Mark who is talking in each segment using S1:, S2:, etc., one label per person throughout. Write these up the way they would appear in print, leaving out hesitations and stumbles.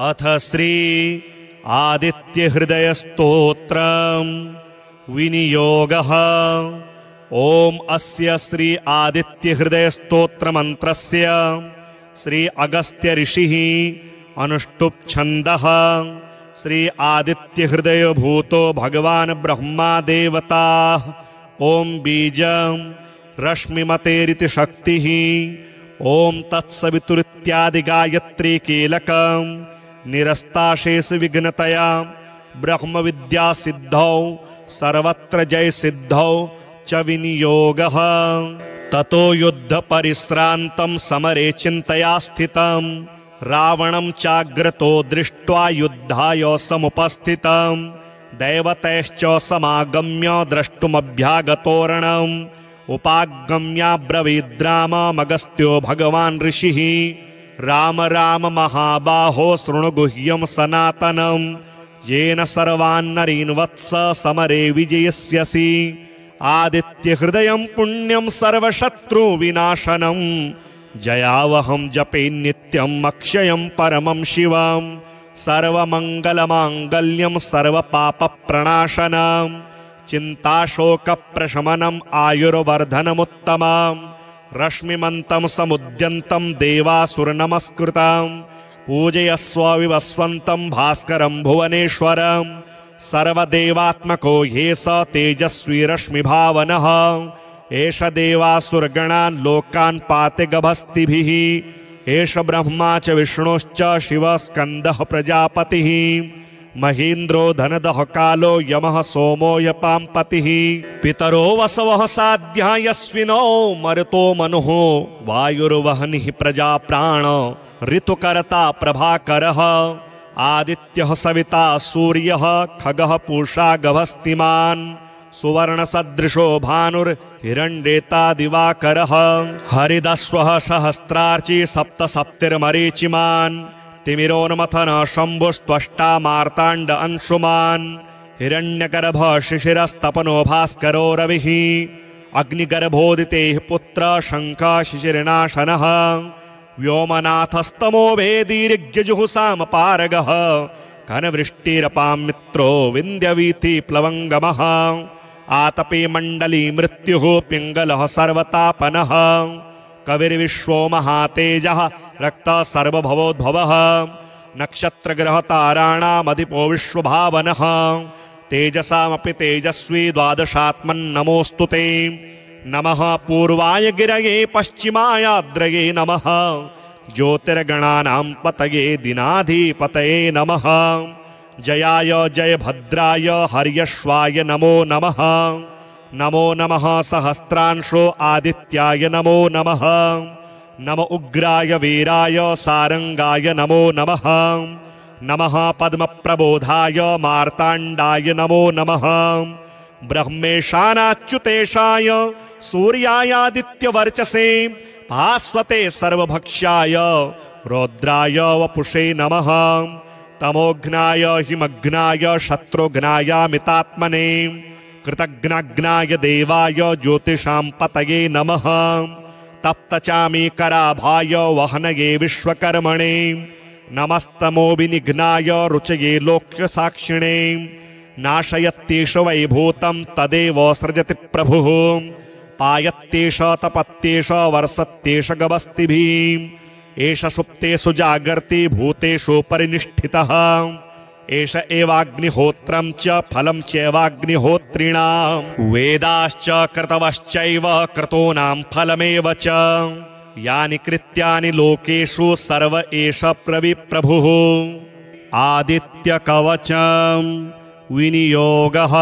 S1: अथ श्री आदित्यहृदयस्तोत्रम् विनियोगः। ओम अस्य श्री आदित्यहृदयस्तोत्रमन्त्रस्य श्री अगस्त्य ऋषिः अनुष्टुप् छन्दः। श्री आदित्यहृदय भूतो भगवान् ब्रह्मा देवता। ओम बीजं रश्मिमतेरिति शक्तिः। ओम तत्सवितुरित्यादि गायत्री कीलकं निरस्ताशेष विघ्नतया ब्रह्म विद्या सिद्धौ सर्वत्र जय सिद्धौ च विनियोगः। ततो युद्ध परिश्रान्तं समरे चिन्तया स्थितं रावणं चाग्रतो दृष्ट्वा युद्धाय समुपस्थितं दैवतैश्च समागम्य द्रष्टुमभ्यागतोरणम् उपागम्याब्रवीद्राममगस्त्यो भगवान् ऋषिः। राम राम महाबाहो शृणु गुह्यं सनातनं येन सर्वान्नरीन् वत्स समरे विजयस्यसि। आदित्यहृदयं पुण्यं सर्वशत्रुविनाशनं जयावहं जपे नित्यम् अक्षयं परमं शिवं सर्वमङ्गलमाङ्गल्यं सर्वपापप्रणाशनं चिन्ताशोकप्रशमनम् आयुर्वर्धनमुत्तमम् रश्मिमन्तं समुद्यन्तं देवासुरनमस्कृतं पूजयस्व विवस्वन्तं भास्करं भुवनेश्वरं सर्वदेवात्मको ह्येष तेजस्वी रश्मिभावनः एष देवासुरगणान् लोकान् पाते गभस्तिभिः। एष ब्रह्मा च विष्णुश्च शिवस्कन्दः प्रजापतिः महेन्द्रो धनदः कालो यमः सोमो यपाम्पतिः पितरो वसवः साध्या यस्विनो मरुतो मनुः वायुर्वहनिः प्रजाप्राण ऋतुकर्ता प्रभाकरः आदित्यः सविता सूर्यः खगः पूषा गभस्तिमान् सुवर्णसदृशो भानुर्हिरण्येता दिवाकरः हरिदस्वः सहस्रार्ची सप्तसप्तिर्मरीचिमान् तिमिरोन्मथन शम्भुस्त्वष्टा मार्ताण्ड अंशुमान् हिरण्यगर्भ शिशिरस्तपनो भास्करो रविः अग्निगर्भोदितेः पुत्र शङ्ख शिशिरनाशनः व्योमनाथस्तमो वेदीर्यजुहुसामपारगः घनवृष्टिरपां मित्रो विन्द्यवीथि प्लवङ्गमः आतपे मण्डली मृत्युः पिङ्गलः सर्वतापनः कविर्विश्वो महातेजः रक्तः सर्वभवोद्भवः नक्षत्रग्रहताराणामधिपो विश्वभावनः तेजसामपि तेजस्वी द्वादशात्मन्नमोऽस्तु ते। नमः पूर्वाय गिरये पश्चिमायाद्रये नमः ज्योतिर्गणानां पतये दिनाधिपतये नमः जयाय जयभद्राय हर्यश्वाय नमो नमः नमो नमः सहस्रांशो आदित्याय नमो नमः नमो उग्राय वीराय सारंगाय नमो नमः नमः पद्मप्रबोधाय मार्ताण्डाय नमो नमः ब्रह्मेशानाच्युतेशाय सूर्यायादित्यवर्चसे भास्वते सर्वभक्ष्याय रौद्राय वपुषे नमः तमोघ्नाय हिमघ्नाय शत्रुघ्नायामितात्मने कृतघ्नाग्नाय देवाय ज्योतिषां पतये नमः तप्तचामीकराभाय वहनये विश्वकर्मणे नमस्तमोविनिघ्नाय रुचये लोक्यसाक्षिणे नाशयत्येष वैभूतं तदेव सृजति प्रभुः पायत्येष तपत्येष वर्षत्येष गभस्तिभिः एष सुप्तेषु जागर्ति भूतेषु परिनिष्ठितः एष एवाग्निहोत्रं च फलं चैवाग्निहोत्रिणां वेदाश्च क्रतवश्चैव क्रतूनां फलमेव च यानि कृत्यानि लोकेषु सर्व एष प्रभुः। आदित्यकवचं विनियोगः।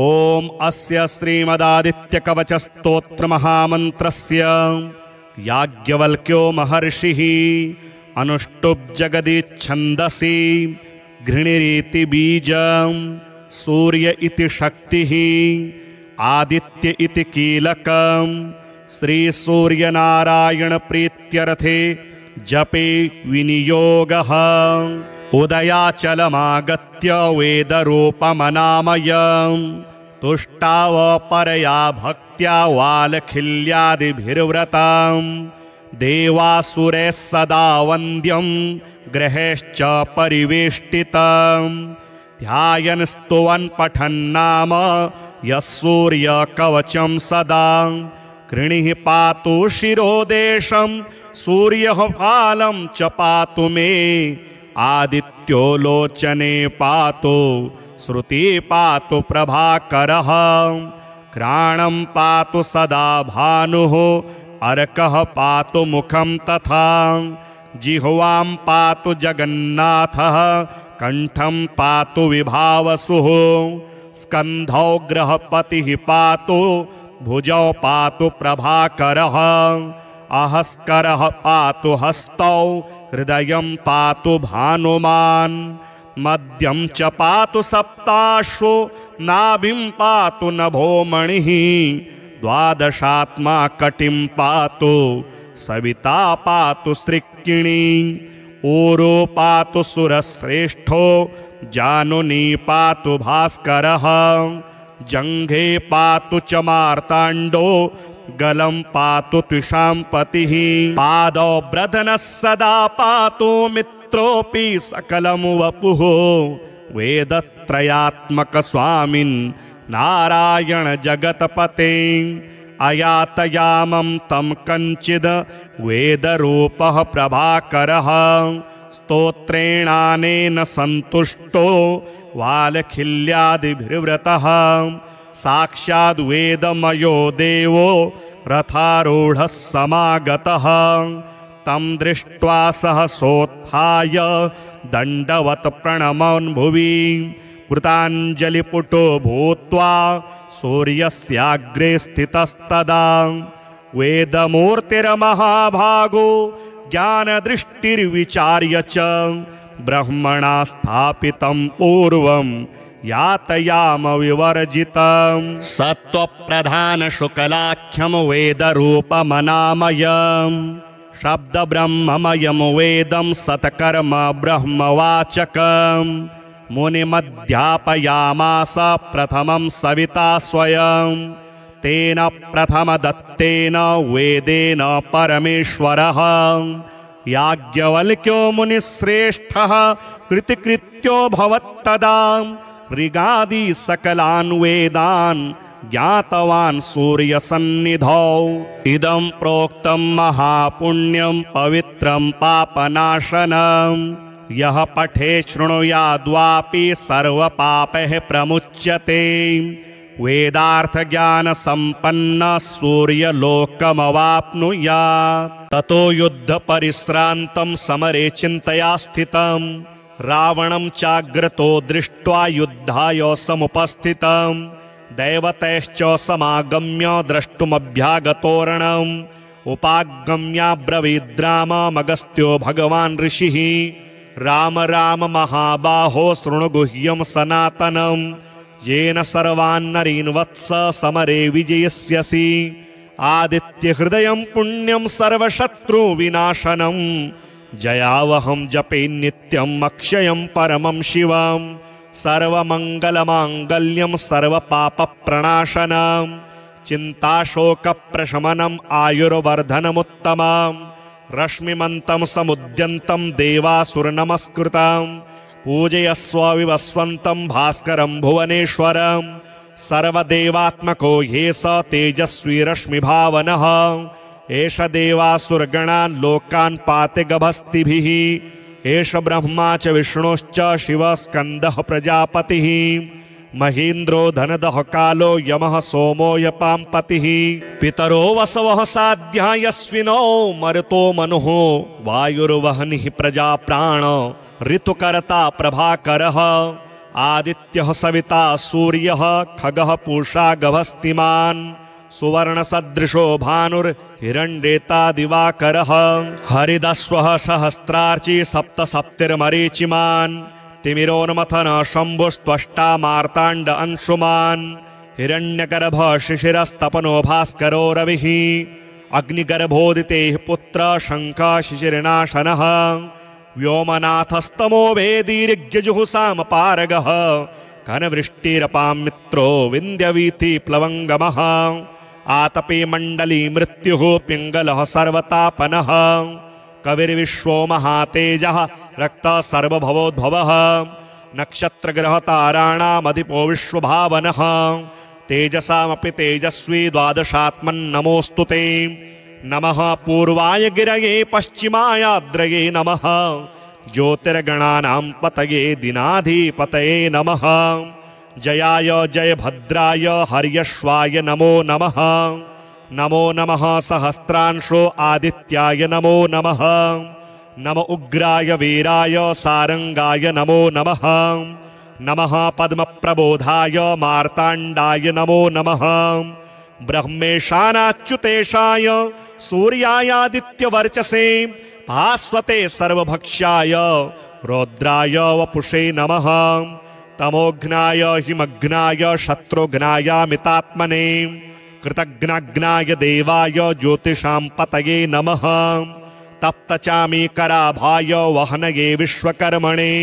S1: ओम अस्य श्रीमदादित्यकवचस्तोत्रमहामन्त्रस्य याज्ञवल्क्यो महर्षिः अनुष्टुप् जगदिच्छन्दसि घृणिरीति बीजं सूर्य इति शक्तिः आदित्य इति कीलकं श्री सूर्यनारायण प्रीत्यर्थे जपे विनियोगः। उदयाचलमागत्य वेदरूपमनामयं तुष्टाव परया भक्त्या वालखिल्यादिभिर्व्रतं देवासुरैः सदा वन्द्यं ग्रहेश्च परिवेष्टितम् ध्यायन् स्तुवन् पठन्नाम यः सूर्यकवचं सदा कृणिः पातु शिरोदेशं सूर्यः फालं च पातु मे आदित्यो लोचने पातु श्रुति पातु प्रभाकरः घ्राणं पातु सदा भानुः अर्कः पातु मुखं तथा जिह्वां पातु जगन्नाथः कंठं पातु विभावसुः स्कन्धौ ग्रहपतिः पातु भुजौ पातु प्रभाकरः अहस्करः पातु हस्तौ हृदयं पातु भानुमान् मध्यं च पातु सप्ताश्वो नाभिं पातु नभोमणिः द्वादशात्मा कटिं पातु सविता पातु सृक्किणी ऊरो पातु सुरश्रेष्ठो जानुनी पातु भास्करः जङ्घे पातु च मार्ताण्डो गलं पातु त्विषाम्पतिः पादौ ब्रधनः सदा पातु मित्रोऽपि सकलं वपुः वेदत्रयात्मक स्वामिन् नारायण जगतपते अयातयामं तं कञ्चिद् वेदरूपः प्रभाकरः स्तोत्रेणानेन सन्तुष्टो वालखिल्यादिभिर्व्रतः साक्षाद् वेदमयो देवो रथारूढः समागतः तं दृष्ट्वा सहसोत्थाय दण्डवत् प्रणमन् भुवि कृताञ्जलिपुटो भूत्वा सूर्यस्याग्रे स्थितस्तदा वेदमूर्तिर्महाभागो ज्ञानदृष्टिर्विचार्य च ब्रह्मणा स्थापितं पूर्वं यातयाम विवर्जितं सत्त्वप्रधानशुक्लाख्यं वेदरूपमनामयम् शब्दब्रह्ममयं वेदं सत्कर्म ब्रह्मवाचकम् मुनिमध्यापयामास प्रथमं सविता स्वयं तेन प्रथमदत्तेन वेदेन परमेश्वरः याज्ञवल्क्यो मुनिश्रेष्ठः कृतिकृत्यो भवत्तदा ऋगादि सकलान् वेदान् ज्ञातवान् सूर्यसन्निधौ इदं प्रोक्तं महापुण्यं पवित्रं पापनाशनं यः पठे शृणुयाद्वापि सर्वपापैः प्रमुच्यते वेदार्थज्ञानसम्पन्नः सूर्यलोकमवाप्नुयात् ततो युद्धपरिश्रान्तं समरे चिन्तया स्थितं रावणं चाग्रतो दृष्ट्वा युद्धाय समुपस्थितं दैवतैश्च समागम्य द्रष्टुमभ्यागतोरणम् उपागम्याब्रवीद्राममगस्त्यो भगवान् ऋषिः राम राम महाबाहो शृणु गुह्यं सनातनं येन सर्वान्नरीन् वत्स समरे विजयस्यसि आदित्यहृदयं पुण्यं सर्वशत्रुविनाशनं जयावहं जपे नित्यम् अक्षयं परमं शिवं सर्वमङ्गलमाङ्गल्यं सर्वपापप्रणाशनं चिन्ताशोकप्रशमनम् आयुर्वर्धनमुत्तमम् रश्मिमन्तं समुद्यन्तं देवासुरनमस्कृतं पूजयस्व विवस्वन्तं भास्करं भुवनेश्वरं सर्वदेवात्मको ह्ये स तेजस्वी रश्मिभावनः एष देवासुरगणान् लोकान् पाति गभस्तिभिः एष ब्रह्मा च विष्णुश्च शिवः स्कन्दः प्रजापतिः महीन्द्रो धनदः कालो यमः सोमो यपाम्पतिः पितरो वसवः साध्या यस्विनो मरुतो मनुः वायुर्वहनिः प्रजाप्राण ऋतुकर्ता प्रभाकरः आदित्यः सविता सूर्यः खगः पूषा गभस्तिमान् सुवर्णसदृशो भानुर्हिरण्येता दिवाकरः हरिदस्वः सहस्रार्ची सप्तसप्तिर्मरीचिमान् तिमिरोन्मथन शम्भुस्त्वष्टा मार्ताण्ड अंशुमान् हिरण्यगर्भ शिशिरस्तपनो भास्करो रविः अग्निगर्भोदितेः पुत्र शङ्खः शिशिरनाशनः व्योमनाथस्तमो वेदीर्यजुहुसामपारगः घनवृष्टिरपां मित्रो विन्द्यवीथि प्लवङ्गमः आतपे मण्डली मृत्युः पिङ्गलः सर्वतापनः कविर्विश्वो महातेजः रक्तः सर्वभवोद्भवः नक्षत्रग्रहताराणामधिपो विश्वभावनः तेजसामपि तेजस्वी द्वादशात्मन्नमोऽस्तु ते नमः पूर्वाय गिरये पश्चिमायाद्रये नमः ज्योतिर्गणानां पतये दिनाधिपतये नमः जयाय जयभद्राय हर्यश्वाय नमो नमः नमो नमः सहस्रांशो आदित्याय नमो नमः नम उग्राय वीराय सारंगाय नमो नमः नमः पद्मप्रबोधाय मार्ताण्डाय नमो नमः ब्रह्मेशानाच्युतेशाय सूर्यायादित्यवर्चसे भास्वते सर्वभक्ष्याय रौद्राय वपुषे नमः तमोघ्नाय हिमघ्नाय शत्रुघ्नायामितात्मने कृतघ्नाग्नाय देवाय ज्योतिषां पतये नमः तप्तचामीकराभाय वहनये विश्वकर्मणे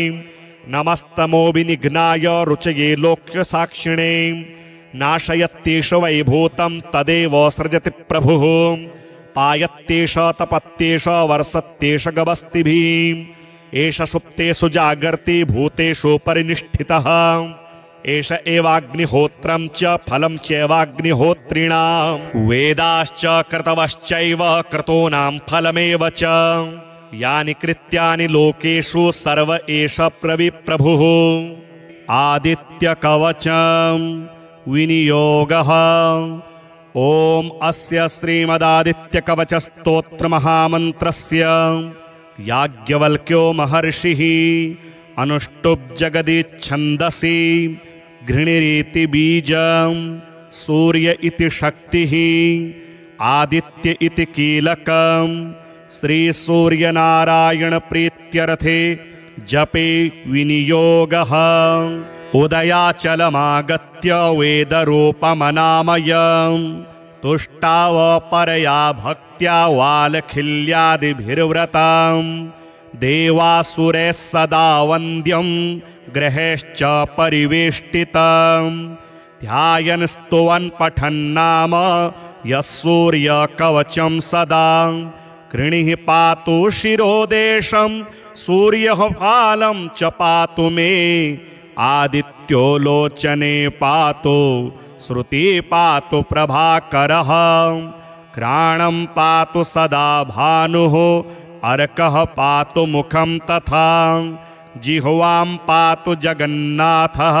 S1: नमस्तमो विनिघ्नाय रुचये लोक्यसाक्षिणे नाशयत्येष वैभूतं तदेव सृजति प्रभुः पायत्येष तपत्येष वर्षत्येष गवस्तिभिः एष सुप्तेषु जागर्ति भूतेषु परिनिष्ठितः एष एवाग्निहोत्रं च फलं चैवाग्निहोत्रिणां वेदाश्च क्रतवश्चैव क्रतूनां फलमेव च यानि कृत्यानि लोकेषु सर्व एष प्रविप्रभुः आदित्यकवचं विनियोगः ॐ अस्य श्रीमदादित्यकवचस्तोत्रमहामन्त्रस्य याज्ञवल्क्यो महर्षिः अनुष्टुप् जगदिच्छन्दसि घृणिरीति बीजं सूर्य इति शक्तिः आदित्य इति कीलकं श्रीसूर्यनारायणप्रीत्यर्थे जपे विनियोगः उदयाचलमागत्य वेदरूपमनामयं तुष्टावपरया भक्त्या वालखिल्यादिभिर्व्रतं देवासुरैः सदा वन्द्यं ग्रहेश्च परिवेष्टितं ध्यायन् स्तुवन् पठन्नाम यः सूर्यकवचं सदा कृणिः पातु शिरोदेशं सूर्यः फालं च पातु मे आदित्यो लोचने पातु श्रुति पातु प्रभाकरः घ्राणं पातु सदा भानुः अर्कः पातु मुखं तथा जिह्वां पातु जगन्नाथः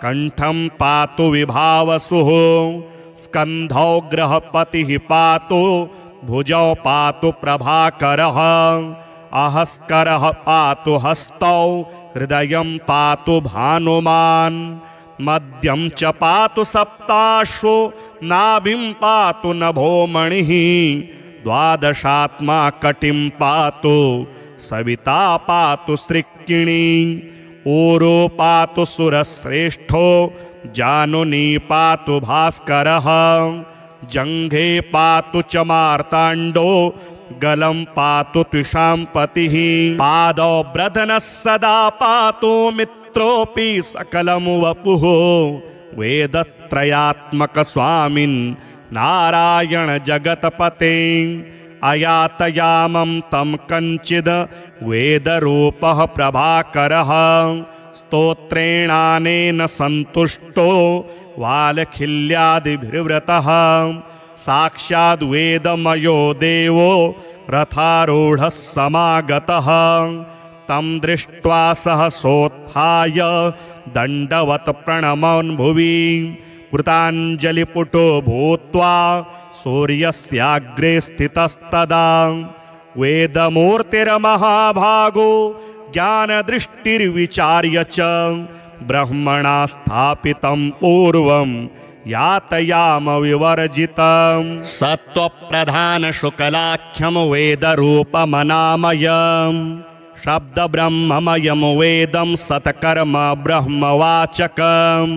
S1: कंठं पातु विभावसुः स्कन्धौ ग्रहपतिः पातु भुजौ पातु प्रभाकरः अहस्करः पातु हस्तौ हृदयं पातु भानुमान् मध्यं च पातु सप्ताश्वो नाभिं पातु नभोमणिः द्वादशात्मा कटिं पातु सविता पातु सृक्किणी ऊरो पातु सुरश्रेष्ठो जानुनी पातु भास्करः जङ्घे पातु च मार्ताण्डो गलं पातु त्विषां पतिः पादौ ब्रधनः सदा पातु मित्रोऽपि सकलं वपुः वेदत्रयात्मक स्वामिन् नारायण जगतपते अयातयामं तं कञ्चिद् वेदरूपः प्रभाकरः स्तोत्रेणानेन सन्तुष्टो वालखिल्यादिभिर्व्रतः साक्षाद् वेदमयो देवो रथारूढः समागतः तं दृष्ट्वा सहसोत्थाय दण्डवत् प्रणमन् भुवि कृताञ्जलिपुटो भूत्वा सूर्यस्याग्रे स्थितस्तदा वेदमूर्तिर्महाभागो ज्ञानदृष्टिर्विचार्य च ब्रह्मणा स्थापितं पूर्वं यातयाम विवर्जितं सत्त्वप्रधानशुक्लाख्यं वेदरूपमनामयं शब्दब्रह्ममयं वेदं सत्कर्म ब्रह्मवाचकं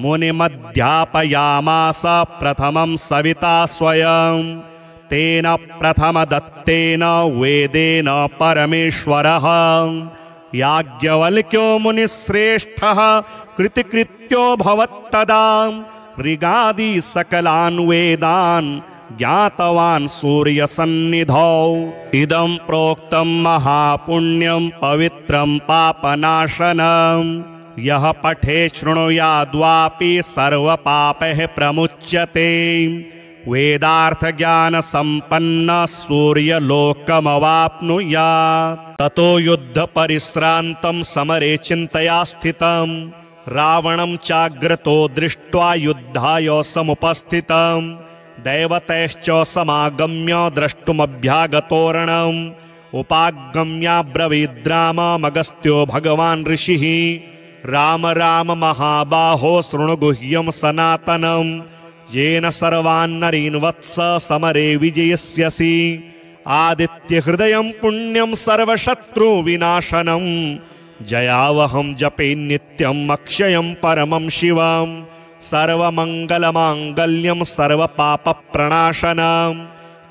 S1: मुनिमध्यापयामास प्रथमं सविता स्वयं तेन प्रथमदत्तेन वेदेन परमेश्वरः याज्ञवल्क्यो मुनिश्रेष्ठः कृतिकृत्यो भवत्तदा ऋगादि सकलान् वेदान् ज्ञातवान् सूर्यसन्निधौ। इदं प्रोक्तं महापुण्यं पवित्रं पापनाशनं यः पठे शृणुयाद्वापि सर्वपापैः प्रमुच्यते। वेदार्थज्ञानसम्पन्नः सूर्यलोकमवाप्नुयात्। ततो युद्धपरिश्रान्तं समरे चिन्तया स्थितं रावणं चाग्रतो दृष्ट्वा युद्धाय समुपस्थितं दैवतैश्च समागम्य द्रष्टुमभ्यागतोरणम् उपागम्याब्रवीद्राममगस्त्यो भगवान् ऋषिः राम राम महाबाहो शृणु गुह्यं सनातनं येन सर्वान्नरीन् वत्स समरे विजयस्यसि। आदित्यहृदयं पुण्यं सर्वशत्रुविनाशनं जयावहं जपे नित्यम् अक्षयं परमं शिवं सर्वमङ्गलमाङ्गल्यं सर्वपापप्रणाशनं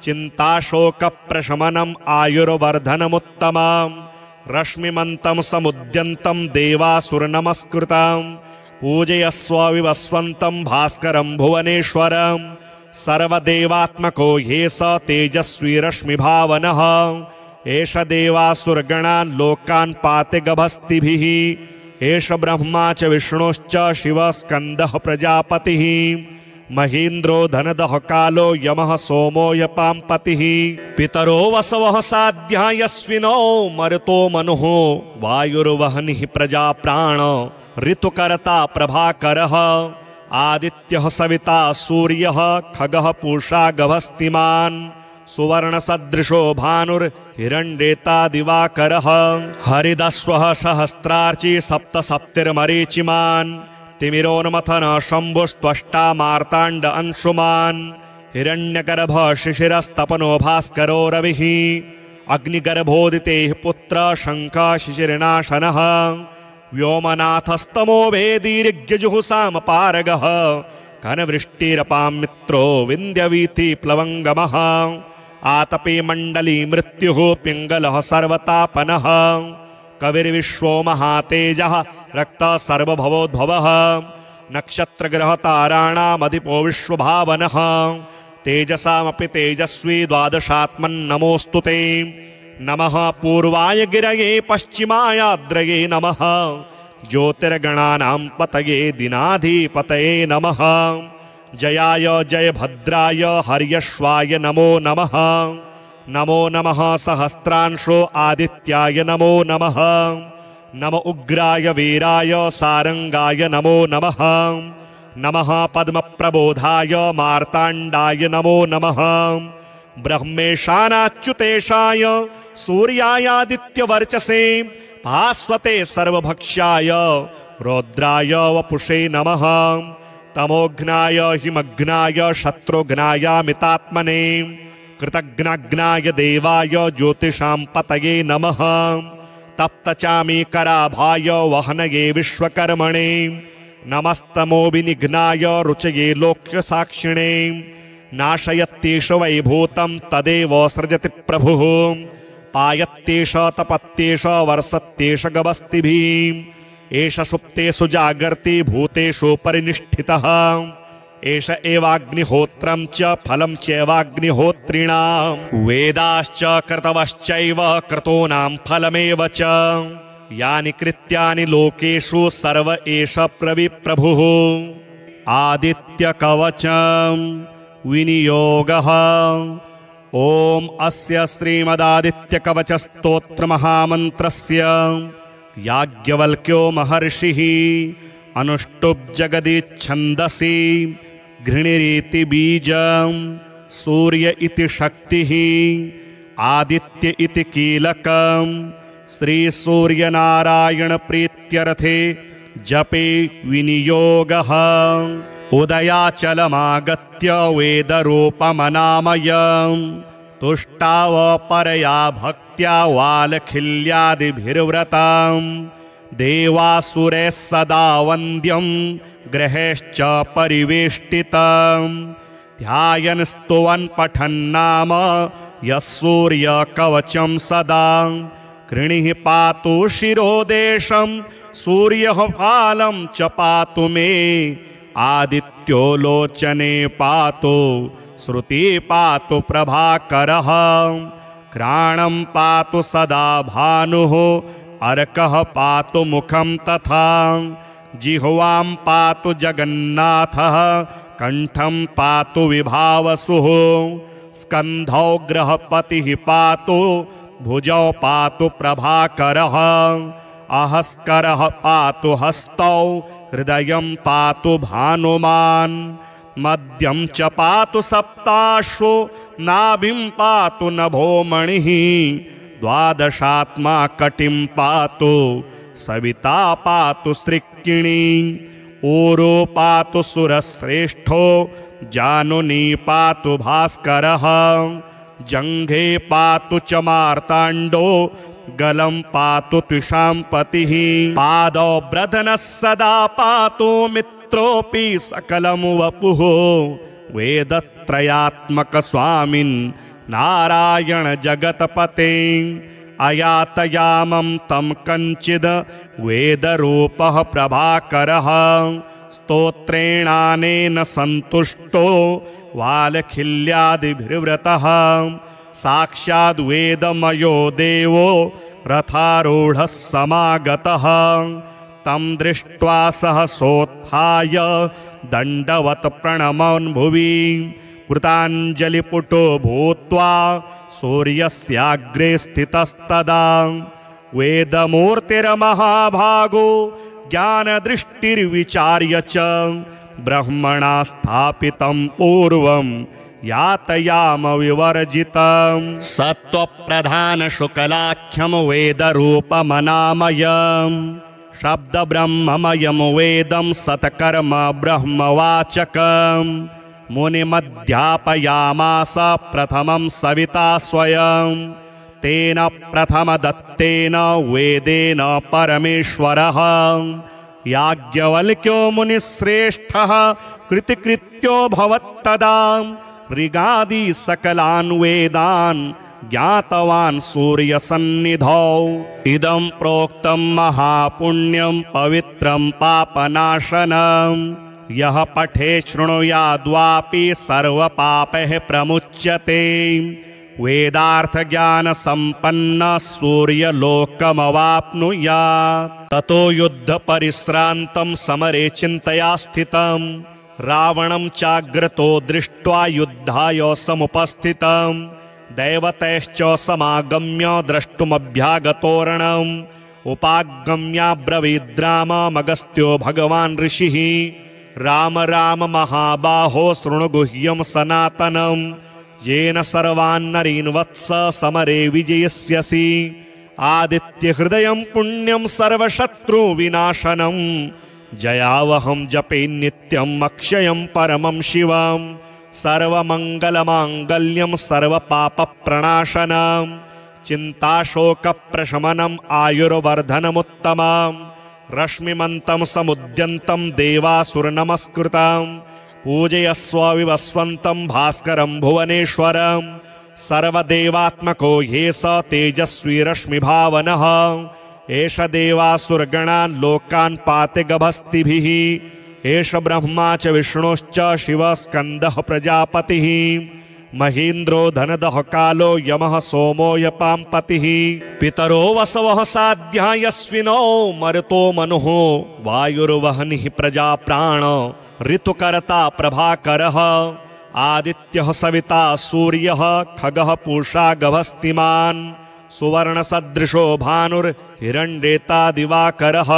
S1: चिन्ताशोकप्रशमनम् आयुर्वर्धनमुत्तमं रश्मिमन्तं समुद्यन्तं देवासुरनमस्कृतं पूजयस्व विवस्वन्तं भास्करं भुवनेश्वरं सर्वदेवात्मको ह्ये स तेजस्वी रश्मिभावनः एष देवासुरगणान् लोकान् पाते गभस्तिभिः एष ब्रह्मा च विष्णुश्च शिवः स्कन्दः प्रजापतिः महीन्द्रो धनदः कालो यमः सोमो यपाम्पतिः पितरो वसवः साध्या यस्विनो मरुतो मनुः वायुर्वहनिः प्रजाप्राण ऋतुकर्ता प्रभाकरः आदित्यः सविता सूर्यः खगः पूषा गभस्तिमान् सुवर्णसदृशो भानुर्हिरण्येता दिवाकरः हरिदस्वः सहस्रार्ची सप्तसप्तिर्मरीचिमान् तिमिरोन्मथन शम्भुस्त्वष्टा मार्ताण्ड अंशुमान् हिरण्यगर्भ शिशिरस्तपनो भास्करो रविः अग्निगर्भोदितेः पुत्र शङ्खः शिशिरनाशनः व्योमनाथस्तमो वेदीर्यजुहुसामपारगः घनवृष्टिरपां मित्रो विन्द्यवीथि प्लवङ्गमः आतपे मण्डली मृत्युः पिङ्गलः सर्वतापनः कविर्विश्वो महातेजः रक्तः सर्वभवोद्भवः नक्षत्रग्रहताराणामधिपो विश्वभावनः तेजसामपि तेजस्वी द्वादशात्मन्नमोऽस्तु ते नमः पूर्वाय गिरये पश्चिमायाद्रये नमः ज्योतिर्गणानां पतये दिनाधिपतये नमः जयाय जयभद्राय हर्यश्वाय नमो नमः नमो नमः सहस्रांशो आदित्याय नमो नमः नम उग्राय वीराय सारंगाय नमो नमः नमः पद्मप्रबोधाय मार्ताण्डाय नमो नमः ब्रह्मेशानाच्युतेशाय सूर्यायादित्यवर्चसे भास्वते सर्वभक्ष्याय रौद्राय वपुषे नमः तमोघ्नाय हिमघ्नाय शत्रुघ्नायामितात्मने कृतघ्नघ्नाय देवाय ज्योतिषां पतये नमः तप्तचामीकराभाय वहनये विश्वकर्मणे नमस्तमोविनिघ्नाय रुचये लोक्यसाक्षिणे नाशयत्येष वैभूतं तदेव सृजति प्रभुः पायत्येष तपत्येष वर्षत्येष गभस्तिभिः एष सुप्तेषु जागर्ति भूतेषु परिनिष्ठितः एष एवाग्निहोत्रं च फलं चैवाग्निहोत्रिणां वेदाश्च क्रतवश्चैव क्रतूनां फलमेव च यानि कृत्यानि लोकेषु सर्व एष प्रविप्रभुः आदित्यकवचं विनियोगः ॐ अस्य श्रीमदादित्यकवचस्तोत्रमहामन्त्रस्य याज्ञवल्क्यो महर्षिः अनुष्टुप् जगदिच्छन्दसि घृणिरीति बीजं सूर्य इति शक्तिः आदित्य इति कीलकं श्रीसूर्यनारायणप्रीत्यर्थे जपे विनियोगः उदयाचलमागत्य वेदरूपमनामयं तुष्टावपरया भक्त्या वालखिल्यादिभिर्व्रतं देवासुरैः सदा वन्द्यं ग्रहैश्च परिवेष्टितं ध्यायन् स्तुवन् पठन्नाम यः सूर्यकवचं सदा कृणिः पातु शिरोदेशं सूर्यः फालं च पातु मे आदित्यो लोचने पातु श्रुति पातु प्रभाकरः घ्राणं पातु सदा भानुः अर्कः पातु मुखं तथा जिह्वां पातु जगन्नाथः कंठं पातु विभावसुः स्कन्धौ ग्रहपतिः पातु भुजौ पातु प्रभाकरः अहस्करः पातु हस्तौ हृदयं पातु भानुमान् मध्यं च पातु सप्ताश्वो नाभिं पातु नभोमणिः द्वादशात्मा कटिं पातु सविता पातु सृक्किणी ऊरो पातु सुरश्रेष्ठो जानुनी पातु भास्करः जङ्घे पातु च मार्ताण्डो गलं पातु त्विषाम्पतिः पादौ ब्रधनः सदा पातु मित्रोऽपि सकलं वपुः वेदत्रयात्मक स्वामिन् नारायण जगतपते अयातयामं तं कञ्चिद् वेदरूपः प्रभाकरः स्तोत्रेणानेन सन्तुष्टो वालखिल्यादिभिर्व्रतः साक्षाद् वेदमयो देवो रथारूढः समागतः तं दृष्ट्वा सहसोत्थाय दण्डवत् प्रणमन् भुवि कृताञ्जलिपुटो भूत्वा सूर्यस्याग्रे स्थितस्तदा वेदमूर्तिर्महाभागो ज्ञानदृष्टिर्विचार्य च ब्रह्मणा स्थापितं पूर्वं यातयाम विवर्जितं सत्त्वप्रधानशुक्लाख्यं वेदरूपमनामयं शब्दब्रह्ममयं वेदं सत्कर्म ब्रह्मवाचकं मुनिमध्यापयामास प्रथमं सविता स्वयं तेन प्रथमदत्तेन वेदेन परमेश्वरः याज्ञवल्क्यो मुनिश्रेष्ठः कृतिकृत्यो भवत्तदा ऋगादि सकलान् वेदान् ज्ञातवान् सूर्यसन्निधौ इदं प्रोक्तं महापुण्यं पवित्रं पापनाशनं यः पठे शृणुयाद्वापि सर्वपापैः प्रमुच्यते वेदार्थज्ञानसम्पन्नः सूर्यलोकमवाप्नुयात् ततो युद्धपरिश्रान्तं समरे चिन्तया स्थितं रावणं चाग्रतो दृष्ट्वा युद्धाय समुपस्थितं दैवतैश्च समागम्य द्रष्टुमभ्यागतोरणम् उपागम्याब्रवीद्राममगस्त्यो भगवान् ऋषिः राम राम महाबाहो शृणु गुह्यं सनातनं येन सर्वान्नरीन् वत्स समरे विजयस्यसि आदित्यहृदयं पुण्यं सर्वशत्रुविनाशनं जयावहं जपे नित्यम् अक्षयं परमं शिवं सर्वमङ्गलमाङ्गल्यं सर्वपापप्रणाशनं चिन्ताशोकप्रशमनम् आयुर्वर्धनमुत्तमं रश्मिमन्तं समुद्यन्तं देवासुरनमस्कृतं पूजयस्व विवस्वन्तं भास्करं भुवनेश्वरं सर्वदेवात्मको ह्येष तेजस्वी रश्मिभावनः एष देवासुरगणान् लोकान् पाते गभस्तिभिः एष ब्रह्मा च विष्णुश्च शिवस्कन्दः प्रजापतिः महीन्द्रो धनदः कालो यमः सोमो यपाम्पतिः पितरो वसवः साध्या यस्विनो मरुतो मनुः वायुर्वहनिः प्रजाप्राण ऋतुकर्ता प्रभाकरः आदित्यः सविता सूर्यः खगः पूषा गभस्तिमान् सुवर्णसदृशो भानुर्हिरण्येता दिवाकरः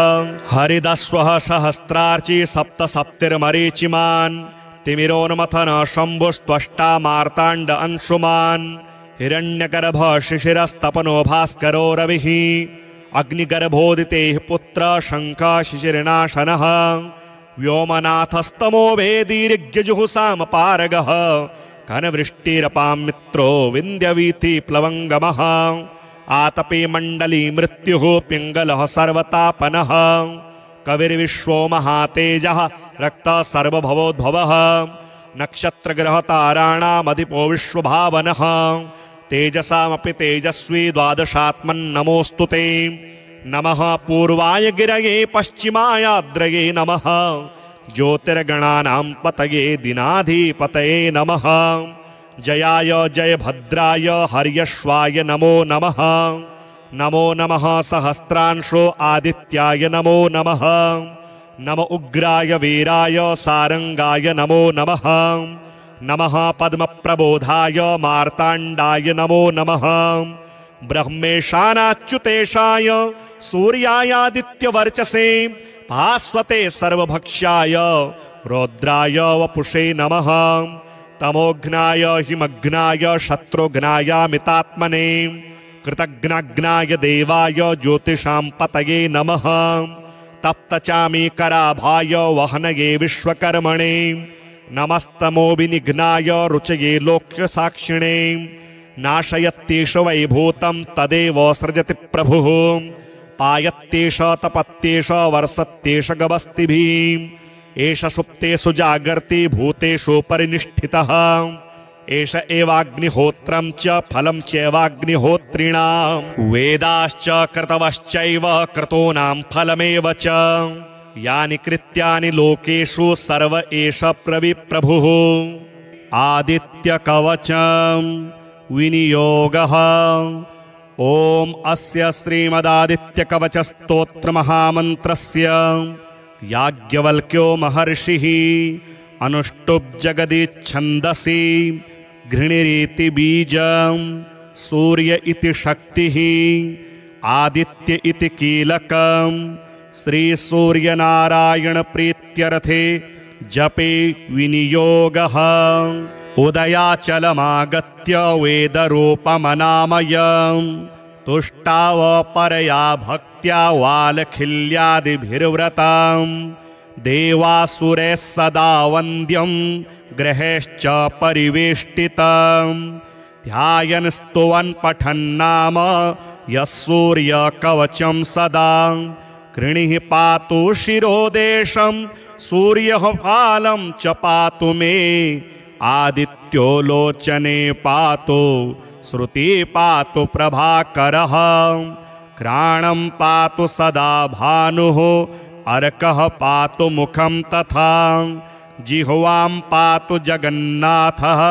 S1: हरिदस्वः सहस्रार्ची सप्तसप्तिर्मरीचिमान् तिमिरोन्मथन शम्भुस्त्वष्टा मार्ताण्ड अंशुमान् हिरण्यगर्भ शिशिरस्तपनो भास्करो रविः अग्निगर्भोदितेः पुत्र शङ्ख शिशिरनाशनः व्योमनाथस्तमो वेदीर्यजुहुसामपारगः घनवृष्टिरपां मित्रो विन्द्यवीथि प्लवङ्गमः आतपे मण्डली मृत्युः पिङ्गलः सर्वतापनः कविर्विश्वो महातेजः रक्तः सर्वभवोद्भवः नक्षत्रग्रहताराणामधिपो विश्वभावनः तेजसामपि तेजस्वी द्वादशात्मन्नमोऽस्तु ते नमः पूर्वाय गिरये पश्चिमायाद्रये नमः ज्योतिर्गणानां पतये दिनाधिपतये नमः। जयाय जयभद्राय हर्यश्वाय नमो नमः। नमो नमः सहस्रांशो आदित्याय नमो नमः। नमो उग्राय वीराय सारंगाय नमो नमः। नमः पद्मप्रबोधाय मार्ताण्डाय नमो नमः। ब्रह्मेशानाच्युतेशाय सूर्यायादित्यवर्चसे भास्वते सर्वभक्ष्याय रौद्राय वपुषे नमः। तमोघ्नाय हिमघ्नाय शत्रुघ्नायामितात्मने कृतघ्नाग्नाय देवाय ज्योतिषां पतये नमः। तप्तचामीकराभाय वहनये विश्वकर्मणे नमस्तमोविनिघ्नाय रुचये लोक्यसाक्षिणे नाशयत्येष वैभूतं तदेव सृजति प्रभुः पायत्येष तपत्येष वर्षत्येष गवस्तिभिः एष सुप्तेषु जागर्ति भूतेषु परिनिष्ठितः एष एवाग्निहोत्रं च फलं चैवाग्निहोत्रिणां वेदाश्च क्रतवश्चैव क्रतूनां फलमेव च यानि कृत्यानि लोकेषु सर्व एष प्रभुः आदित्यकवचं विनियोगः। ॐ अस्य श्रीमदादित्यकवचस्तोत्रमहामन्त्रस्य याज्ञवल्क्यो महर्षिः अनुष्टुप् जगदिच्छन्दसि घृणिरीति बीजं सूर्य इति शक्तिः आदित्य इति कीलकं श्रीसूर्यनारायण प्रीत्यर्थे जपे विनियोगः। उदयाचलमागत्य वेदरूपमनामयं तुष्टावपरया भक्त्या वालखिल्यादिभिर्व्रतं देवासुरैः सदा वन्द्यं ग्रहैश्च परिवेष्टितं ध्यायन् स्तुवन् पठन्नाम यः सूर्यकवचं सदा कृणिः पातु शिरोदेशं सूर्यः फालं च पातु मे आदित्यो लोचने पातु श्रुति पातु प्रभाकरः घ्राणं पातु सदा भानुः अर्कः पातु मुखं तथा जिह्वां पातु जगन्नाथः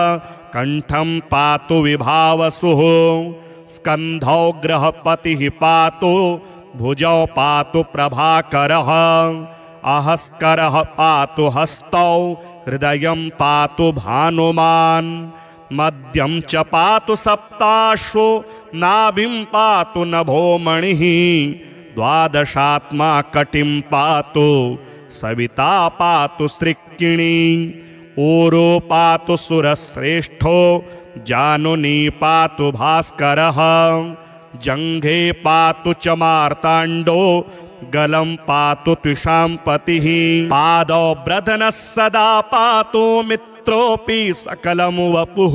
S1: कंठं पातु विभावसुः स्कन्धौ ग्रहपतिः पातु भुजौ पातु प्रभाकरः अहस्करः पातु हस्तौ हृदयं पातु भानुमान् मध्यं च पातु सप्ताश्वो नाभिं पातु नभोमणिः द्वादशात्मा कटिं पातु सविता पातु सृक्किणी ऊरो पातु सुरश्रेष्ठो जानुनी पातु भास्करः जङ्घे पातु च मार्ताण्डो गलं पातु त्विषाम्पतिः पादौ ब्रधनः सदा पातु मित्रोऽपि सकलं वपुः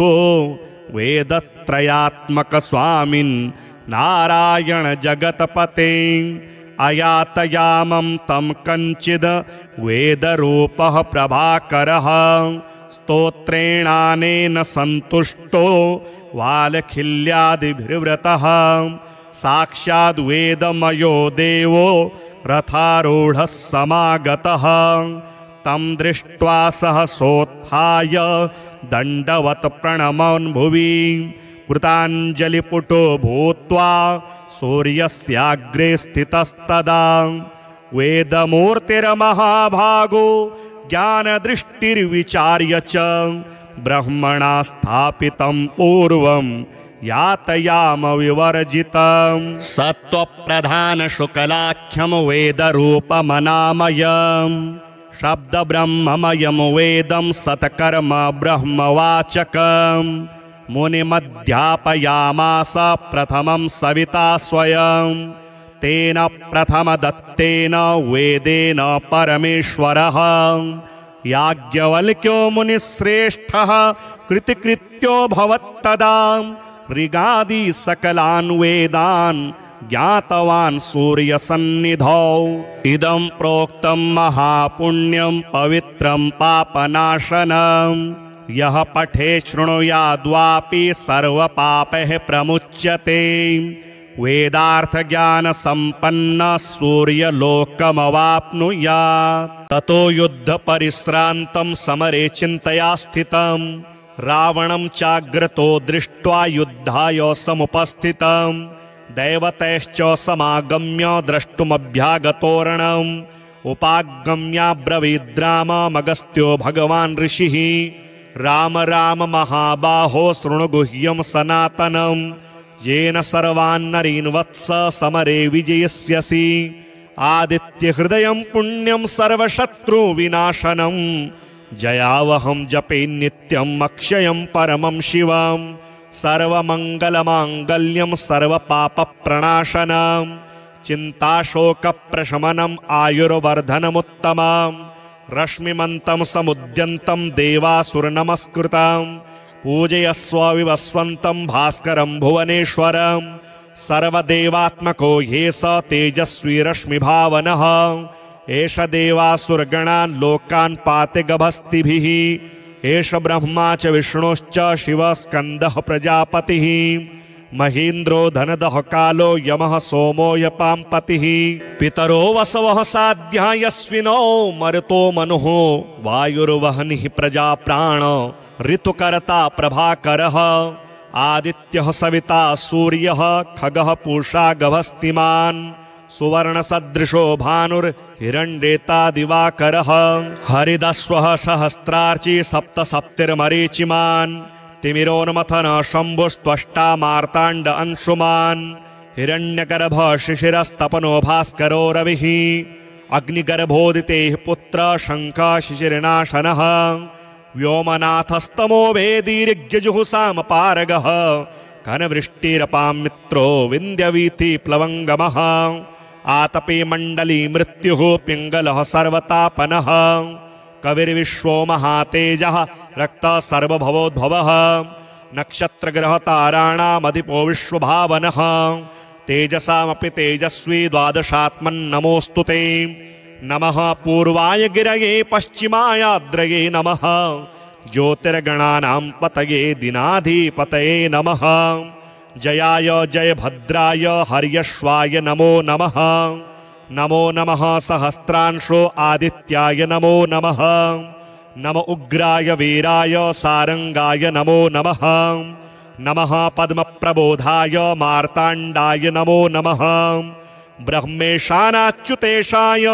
S1: वेदत्रयात्मक स्वामिन् नारायण जगतपते अयातयामं तं कञ्चिद् वेदरूपः प्रभाकरः स्तोत्रेणानेन सन्तुष्टो वालखिल्यादिभिर्व्रतः साक्षाद् वेदमयो देवो रथारूढः समागतः तं दृष्ट्वा सहसोत्थाय दण्डवत् प्रणमन् भुवि कृताञ्जलिपुटो भूत्वा सूर्यस्याग्रे स्थितस्तदा वेदमूर्तिर्महाभागो ज्ञानदृष्टिर्विचार्य च ब्रह्मणा स्थापितं पूर्वं यातयाम विवर्जितं सत्त्वप्रधानशुक्लाख्यं वेदरूपमनामयं शब्दब्रह्ममयं वेदं सत्कर्म ब्रह्मवाचकं मुनिमध्यापयामास प्रथमं सविता स्वयं तेन प्रथमदत्तेन वेदेन परमेश्वरः याज्ञवल्क्यो मुनिश्रेष्ठः कृतिकृत्यो भवत्तदा ऋगादि सकलान् वेदान् ज्ञातवान् सूर्यसन्निधौ इदं प्रोक्तं महापुण्यं पवित्रं पापनाशनं यः पठे शृणुयाद्वापि सर्वपापैः प्रमुच्यते वेदार्थज्ञानसम्पन्नः सूर्यलोकमवाप्नुयात्। ततो युद्ध परिश्रान्तं समरे चिन्तया स्थितं रावणं चाग्रतो दृष्ट्वा युद्धाय समुपस्थितं दैवतैश्च समागम्य द्रष्टुमभ्यागतोरणम् उपागम्याब्रवीद्राममगस्त्यो भगवान् ऋषिः राम राम महाबाहो शृणु गुह्यं सनातनं येन सर्वान्नरीन् वत्स समरे विजयस्यसि आदित्यहृदयं पुण्यं सर्वशत्रुविनाशनं जयावहं जपे नित्यम् अक्षयं परमं शिवं सर्वमङ्गलमाङ्गल्यं सर्वपापप्रणाशनं चिन्ताशोकप्रशमनम् आयुर्वर्धनमुत्तमं रश्मिमन्तं समुद्यन्तं देवासुरनमस्कृतं पूजयस्व विवस्वन्तं भास्करं भुवनेश्वरं सर्वदेवात्मको ह्ये स तेजस्वी रश्मिभावनः एष देवासुरगणान् लोकान् पाति गभस्तिभिः एष ब्रह्मा च विष्णुश्च शिवः स्कन्दः प्रजापतिः महीन्द्रो धनदः कालो यमः सोमो यपाम्पतिः पितरो वसवः साध्या यस्विनो मरुतो मनुः वायुर्वह्निः प्रजाप्राण ऋतुकर्ता प्रभाकरः आदित्यः सविता सूर्यः खगः पूषा गभस्तिमान् सुवर्णसदृशो भानुर्हिरण्येता दिवाकरः हरिदस्वः सहस्रार्ची सप्तसप्तिर्मरीचिमान् तिमिरोन्मथन शम्भुस्त्वष्टा मार्ताण्ड अंशुमान् हिरण्यगर्भ शिशिरस्तपनो भास्करो रविः अग्निगर्भोदितेः पुत्र शङ्खः शिशिरनाशनः व्योमनाथस्तमो वेदीर्यजुहुसामपारगः घनवृष्टिरपां मित्रो विन्द्यवीथि प्लवङ्गमः आतपे मण्डली मृत्युः पिङ्गलः सर्वतापनः कविर्विश्वो महातेजः रक्तः सर्वभवोद्भवः नक्षत्रग्रहताराणामधिपो विश्वभावनः तेजसामपि तेजस्वी द्वादशात्मन्नमोऽस्तु ते नमः पूर्वाय गिरये पश्चिमायाद्रये नमः ज्योतिर्गणानां पतये दिनाधिपतये नमः जयाय जयभद्राय हर्यश्वाय नमो नमः नमो नमः सहस्रांशो आदित्याय नमो नमः नम उग्राय वीराय सारंगाय नमो नमः नमः पद्मप्रबोधाय मार्ताण्डाय नमो नमः ब्रह्मेशानाच्युतेशाय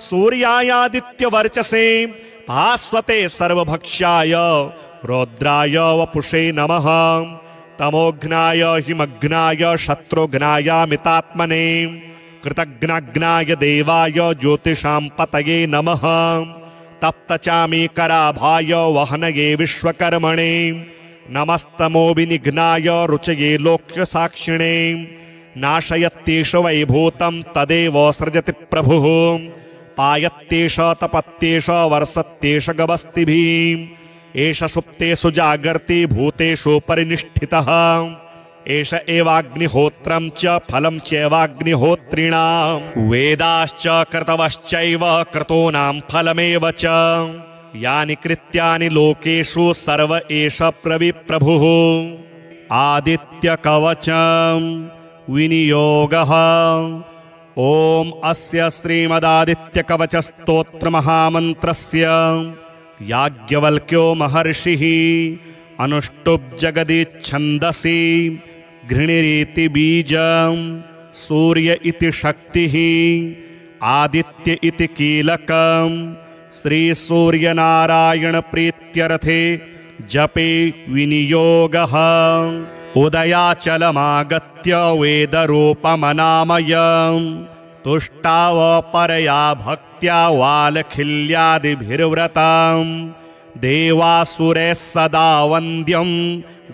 S1: सूर्यायादित्यवर्चसे भास्वते सर्वभक्ष्याय रौद्राय वपुषे नमः तमोघ्नाय हिमघ्नाय शत्रुघ्नायामितात्मने कृतघ्नाग्नाय देवाय ज्योतिषां पतये नमः तप्तचामीकराभाय वहनये विश्वकर्मणे नमस्तमो विनिघ्नाय रुचये लोक्यसाक्षिणे नाशयत्येष वैभूतं तदेव सृजति प्रभुः पायत्येष तपत्येष वर्षत्येष गभस्तिभिः एष सुप्तेषु जागर्ति भूतेषु परिनिष्ठितः एष एवाग्निहोत्रं च फलं चैवाग्निहोत्रिणां वेदाश्च क्रतवश्चैव क्रतूनां फलमेव च यानि कृत्यानि लोकेषु सर्व एष प्रविप्रभुः आदित्यकवचं विनियोगः ॐ अस्य श्रीमदादित्यकवचस्तोत्रमहामन्त्रस्य याज्ञवल्क्यो महर्षिः अनुष्टुप् जगदिच्छन्दसि घृणिरीति बीजं सूर्य इति शक्तिः आदित्य इति कीलकं श्रीसूर्यनारायण प्रीत्यर्थे जपे विनियोगः उदयाचलमागत्य वेदरूपमनामयं तुष्टावपरया भक्त्या वालखिल्यादिभिर्व्रतं देवासुरैः सदा वन्द्यं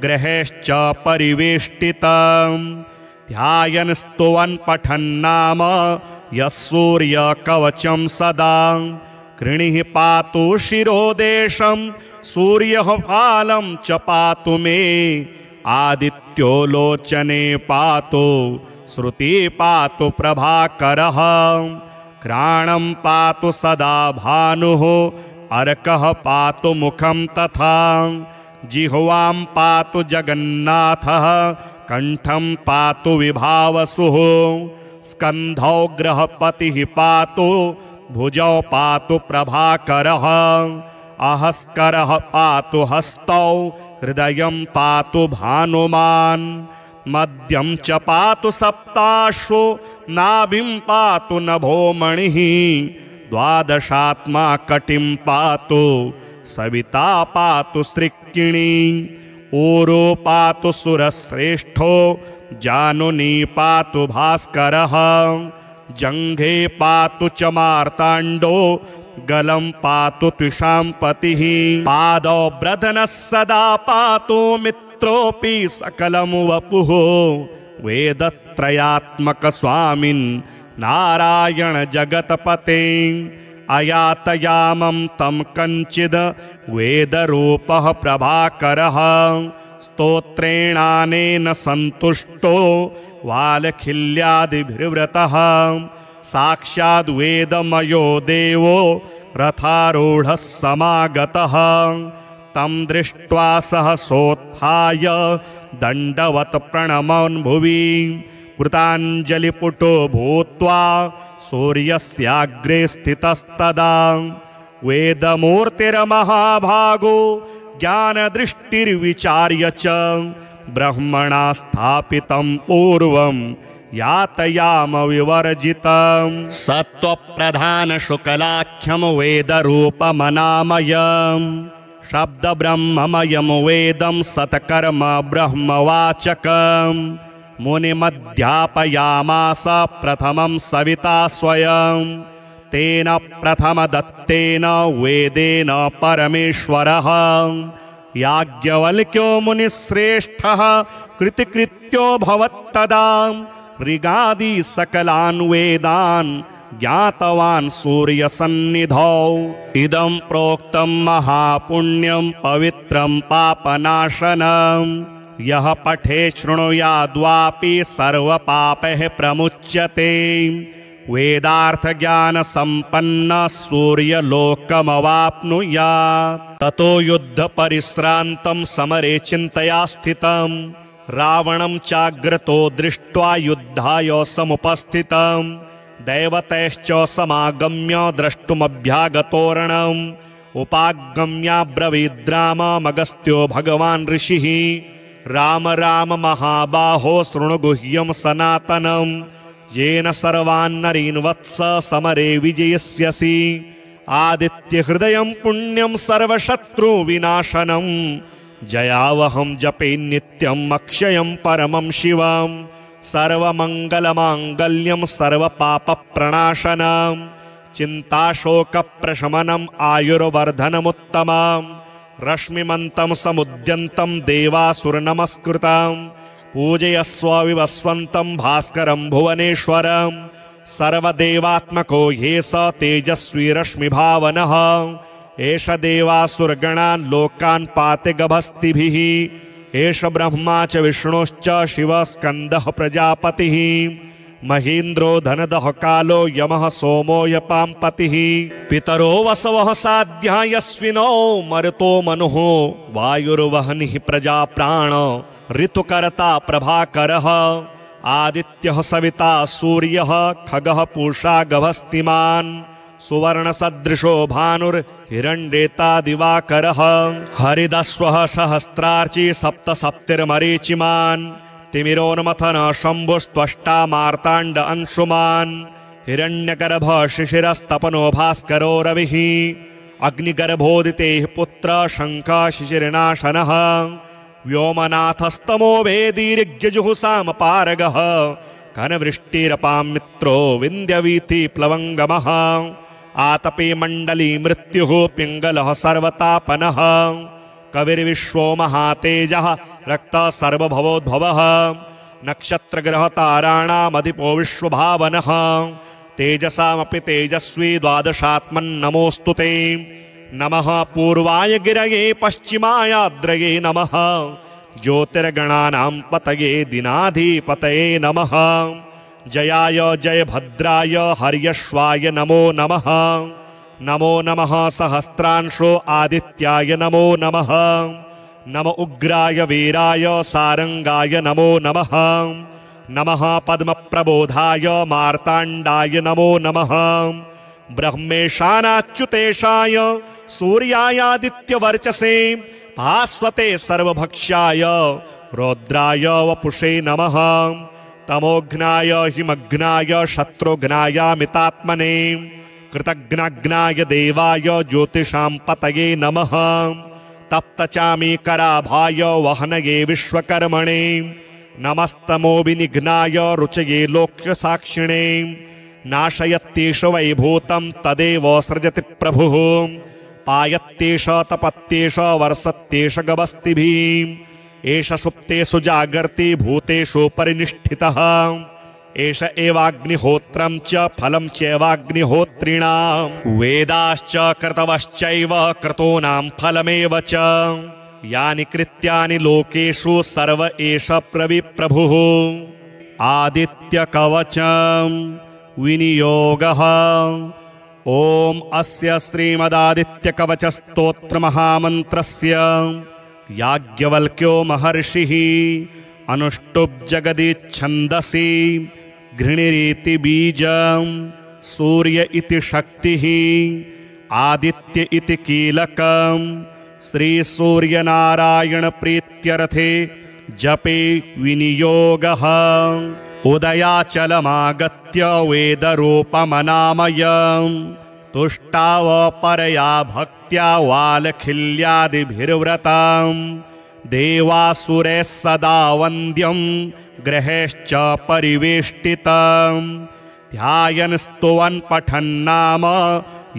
S1: ग्रहैश्च परिवेष्टितं ध्यायन् स्तुवन् पठन्नाम यः सूर्यकवचं सदा कृणिः पातु शिरोदेशं सूर्यः फालं च पातु मे आदित्यो लोचने पातु श्रुति पातु प्रभाकरः घ्राणं पातु सदा भानुः अर्कः पातु मुखं तथा जिह्वां पातु जगन्नाथः कंठं पातु विभावसुः स्कन्धौ ग्रहपतिः पातु भुजौ पातु प्रभाकरः अहस्करः पातु हस्तौ हृदयं पातु भानुमान् मध्यं च पातु सप्ताश्वो नाभिं पातु नभोमणिः द्वादशात्मा कटिं पातु सविता पातु सृक्किणी ऊरो पातु सुरश्रेष्ठो जानुनी पातु भास्करः जङ्घे पातु च मार्ताण्डो गलं पातु त्विषाम्पतिः पादौ ब्रधनः सदा पातु मित्रोऽपि सकलं वपुः वेदत्रयात्मक स्वामिन् नारायण जगतपते अयातयामं तं कञ्चिद् वेदरूपः प्रभाकरः स्तोत्रेणानेन सन्तुष्टो वालखिल्यादिभिर्व्रतः साक्षाद् वेदमयो देवो रथारूढः समागतः तं दृष्ट्वा सहसोत्थाय दण्डवत् प्रणमन् भुवि कृताञ्जलिपुटो भूत्वा सूर्यस्याग्रे स्थितस्तदा वेदमूर्तिर्महाभागो ज्ञानदृष्टिर्विचार्य च ब्रह्मणा स्थापितं पूर्वं यातयाम विवर्जितं सत्त्वप्रधानशुक्लाख्यं वेदरूपमनामयम् शब्दब्रह्ममयं वेदं सत्कर्म ब्रह्मवाचकम् मुनिमध्यापयामास प्रथमं सविता स्वयं तेन प्रथमदत्तेन वेदेन परमेश्वरः याज्ञवल्क्यो मुनिश्रेष्ठः कृतिकृत्यो भवत्तदा ऋगादि सकलान् वेदान् ज्ञातवान् सूर्यसन्निधौ इदं प्रोक्तं महापुण्यं पवित्रं पापनाशनम् यः पठे शृणुयाद्वापि सर्वपापैः प्रमुच्यते वेदार्थज्ञानसम्पन्नः सूर्यलोकमवाप्नुयात् ततो युद्धपरिश्रान्तं समरे चिन्तया स्थितं रावणं चाग्रतो दृष्ट्वा युद्धाय समुपस्थितं दैवतैश्च समागम्य द्रष्टुमभ्यागतोरणम् उपागम्याब्रवीद्राममगस्त्यो भगवान् ऋषिः राम राम महाबाहो शृणु गुह्यं सनातनं येन सर्वान्नरीन् वत्स समरे विजयस्यसि आदित्यहृदयं पुण्यं सर्वशत्रुविनाशनं जयावहं जपे नित्यम् अक्षयं परमं शिवं सर्वमङ्गलमाङ्गल्यं सर्वपापप्रणाशनं चिन्ताशोकप्रशमनम् आयुर्वर्धनमुत्तमम् रश्मिमन्तं समुद्यन्तं देवासुरनमस्कृतं पूजयस्व विवस्वन्तं भास्करं भुवनेश्वरं सर्वदेवात्मको ह्ये स तेजस्वी रश्मिभावनः एष देवासुरगणान् लोकान् पाति गभस्तिभिः एष ब्रह्मा च विष्णुश्च शिवः स्कन्दः प्रजापतिः महीन्द्रो धनदः कालो यमः सोमो यपाम्पतिः पितरो वसवः साध्या यस्विनो मरुतो मनुः वायुर्वहनिः प्रजाप्राण ऋतुकर्ता प्रभाकरः आदित्यः सविता सूर्यः खगः पूषा गभस्तिमान् सुवर्णसदृशो भानुर्हिरण्येता दिवाकरः हरिदस्वः सहस्रार्ची सप्तसप्तिर्मरीचिमान् तिमिरोन्मथन शम्भुस्त्वष्टा मार्ताण्ड अंशुमान् हिरण्यगर्भ शिशिरस्तपनो भास्करो रविः अग्निगर्भोदितेः पुत्र शङ्खः शिशिरनाशनः व्योमनाथस्तमो वेदीर्यजुहुसामपारगः घनवृष्टिरपां मित्रो विन्द्यवीथि प्लवङ्गमः आतपे मण्डली मृत्युः पिङ्गलः सर्वतापनः कविर्विश्वो महातेजः रक्तः सर्वभवोद्भवः नक्षत्रग्रहताराणामधिपो विश्वभावनः तेजसामपि तेजस्वी द्वादशात्मन्नमोऽस्तु ते नमः पूर्वाय गिरये पश्चिमायाद्रये नमः ज्योतिर्गणानां पतये दिनाधिपतये नमः जयाय जयभद्राय हर्यश्वाय नमो नमः नमो नमः सहस्रांशो आदित्याय नमो नमः नम उग्राय वीराय सारंगाय नमो नमः नमः पद्मप्रबोधाय मार्ताण्डाय नमो नमः ब्रह्मेशानाच्युतेशाय सूर्यायादित्यवर्चसे भास्वते सर्वभक्ष्याय रौद्राय वपुषे नमः तमोघ्नाय हिमघ्नाय शत्रुघ्नाय मितात्मने कृतघ्नाय देवाय ज्योतिषां पतये नमः तप्तचामीकराभाय वहनये विश्वकर्मणे नमस्तमो विनिघ्नाय रुचये लोक्यसाक्षिणे नाशयत्येष वैभूतं तदेव सृजति प्रभुः पायत्येष तपत्येष वर्षत्येष गवस्तिभिः एष सुप्तेषु जागर्ति भूतेषु परिनिष्ठितः एष एवाग्निहोत्रं च फलं चैवाग्निहोत्रिणां वेदाश्च क्रतवश्चैव क्रतूनां फलमेव च यानि कृत्यानि लोकेषु सर्व एष प्रभुः आदित्यकवचं विनियोगः ॐ अस्य श्रीमदादित्यकवचस्तोत्रमहामन्त्रस्य याज्ञवल्क्यो महर्षिः अनुष्टुप् जगदिच्छन्दसि घृणिरीति बीजं सूर्य इति शक्तिः आदित्य इति कीलकं श्रीसूर्यनारायणप्रीत्यर्थे जपे विनियोगः उदयाचलमागत्य वेदरूपमनामयं तुष्टावपरया भक्त्या वालखिल्यादिभिर्व्रतं देवासुरैः सदा वन्द्यं ग्रहेश्च परिवेष्टितं ध्यायन् स्तुवन् पठन्नाम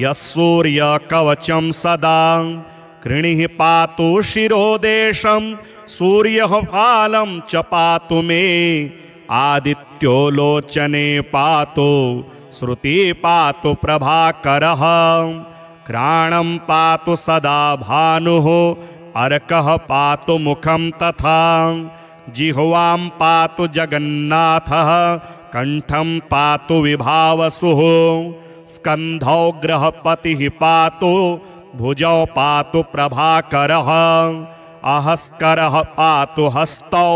S1: यः सूर्यकवचं सदा कृणिः पातु शिरोदेशं सूर्यः फालं च पातु मे आदित्यो लोचने पातु श्रुति पातु प्रभाकरः घ्राणं पातु सदा भानुः अर्कः पातु मुखं तथा जिह्वां पातु जगन्नाथः कंठं पातु विभावसुः स्कन्धौ ग्रहपतिः पातु भुजौ पातु प्रभाकरः अहस्करः पातु हस्तौ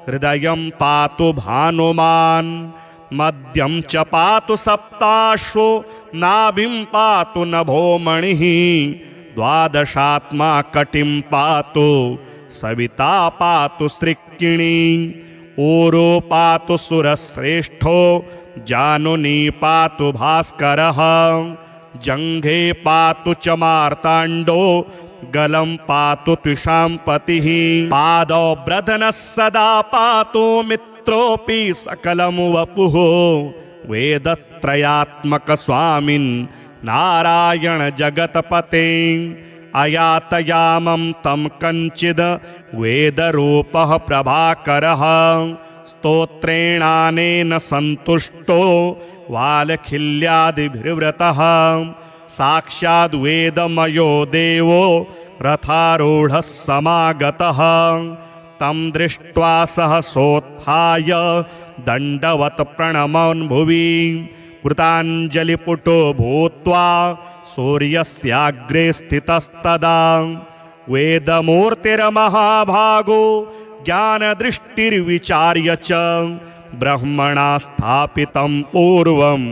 S1: हृदयं पातु भानुमान् मध्यं च पातु सप्ताश्वो नाभिं पातु नभोमणिः द्वादशात्मा कटिं पातु सविता पातु सृक्किणी ऊरो पातु सुरश्रेष्ठो जानुनी पातु भास्करः जङ्घे पातु च मार्ताण्डो गलं पातु त्विषाम्पतिः पादौ ब्रधनः सदा पातु मित्रोऽपि सकलं वपुः वेदत्रयात्मक स्वामिन् नारायण जगतपते अयातयामं तं कञ्चिद् वेदरूपः प्रभाकरः स्तोत्रेणानेन सन्तुष्टो वालखिल्यादिभिर्व्रतः साक्षाद् वेदमयो देवो रथारूढः समागतः तं दृष्ट्वा सहसोत्थाय दण्डवत् प्रणमन् भुवि कृताञ्जलिपुटो भूत्वा सूर्यस्याग्रे स्थितस्तदा वेदमूर्तिर्महाभागो ज्ञानदृष्टिर्विचार्य च ब्रह्मणा स्थापितं पूर्वं